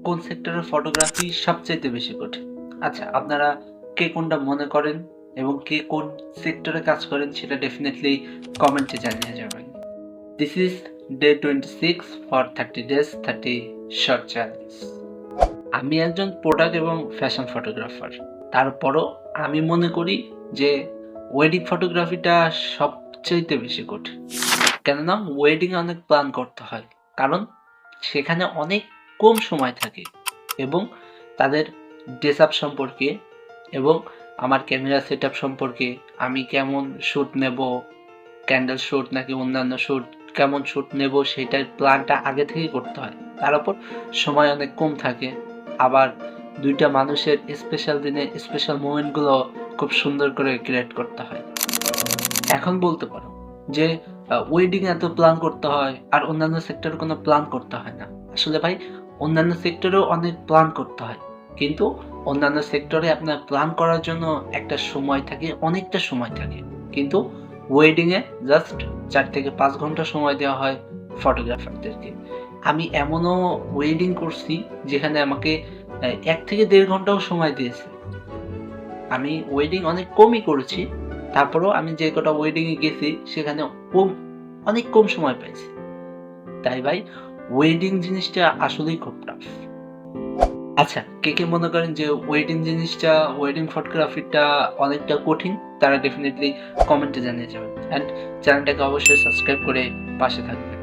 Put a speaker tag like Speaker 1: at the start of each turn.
Speaker 1: কোন সেক্টরের ফটোগ্রাফি সবচাইতে বেশি কঠিন? আচ্ছা, আপনারা কে কোনটা মনে করেন এবং কে কোন সেক্টরে কাজ করেন সেটা ডেফিনেটলি কমেন্টে জানিয়ে যাবেন। This is day 26 for 30 days 30 short challenge. আমি একজন প্রোডাক্ট এবং ফ্যাশন ফটোগ্রাফার। তারপরও আমি মনে করি যে ওয়েডিং ফটোগ্রাফিটা সবচাইতে বেশি কঠিন। কেননা ওয়েডিং অনেক প্ল্যান করতে হয়, কারণ সেখানে অনেক কম সময় থাকে এবং তাদের ড্রেস আপ সম্পর্কে এবং আমার ক্যামেরা সেট আপ সম্পর্কে, আমি কেমন শ্যুট নেব, ক্যান্ডেল শ্যুট নাকি অন্যান্য শ্যুট, কেমন শ্যুট নেব সেটার প্ল্যানটা আগে থেকেই করতে হয়। তার উপর সময় অনেক কম থাকে। আবার দুইটা মানুষের স্পেশাল দিনে স্পেশাল মোমেন্টগুলো খুব সুন্দর করে ক্রিয়েট করতে হয়। এখন বলতে পারো যে ওয়েডিং এত প্ল্যান করতে হয় আর অন্যান্য সেক্টরে কোনো প্ল্যান করতে হয় না। আসলে ভাই, অন্যান্য সেক্টরেও অনেক প্ল্যান করতে হয়, কিন্তু অন্যান্য সেক্টরে আপনার প্ল্যান করার জন্য একটা সময় থাকে, অনেকটা সময় থাকে, কিন্তু ওয়েডিংয়ে জাস্ট 4 থেকে 5 ঘন্টা সময় দেওয়া হয় ফটোগ্রাফারদেরকে। আমি এমনও ওয়েডিং করছি যেখানে আমাকে 1 থেকে 1.5 ঘন্টাও সময় দিয়েছে। আমি ওয়েডিং অনেক কমই করেছি, তারপরেও আমি যে কটা ওয়েডিংয়ে গেছি সেখানে অনেক কম সময় পাইছি। তাই ভাই, ওয়েডিং জিনিসটা আসলেই খুব টাফ। আচ্ছা, কে মনে করেন যে ওয়েডিং জিনিসটা, ওয়েডিং ফটোগ্রাফিটা অনেকটা কঠিন, তারা ডেফিনেটলি কমেন্টে জানিয়ে যাবেন। অ্যান্ড চ্যানেলটাকে অবশ্যই সাবস্ক্রাইব করে পাশে থাকবেন।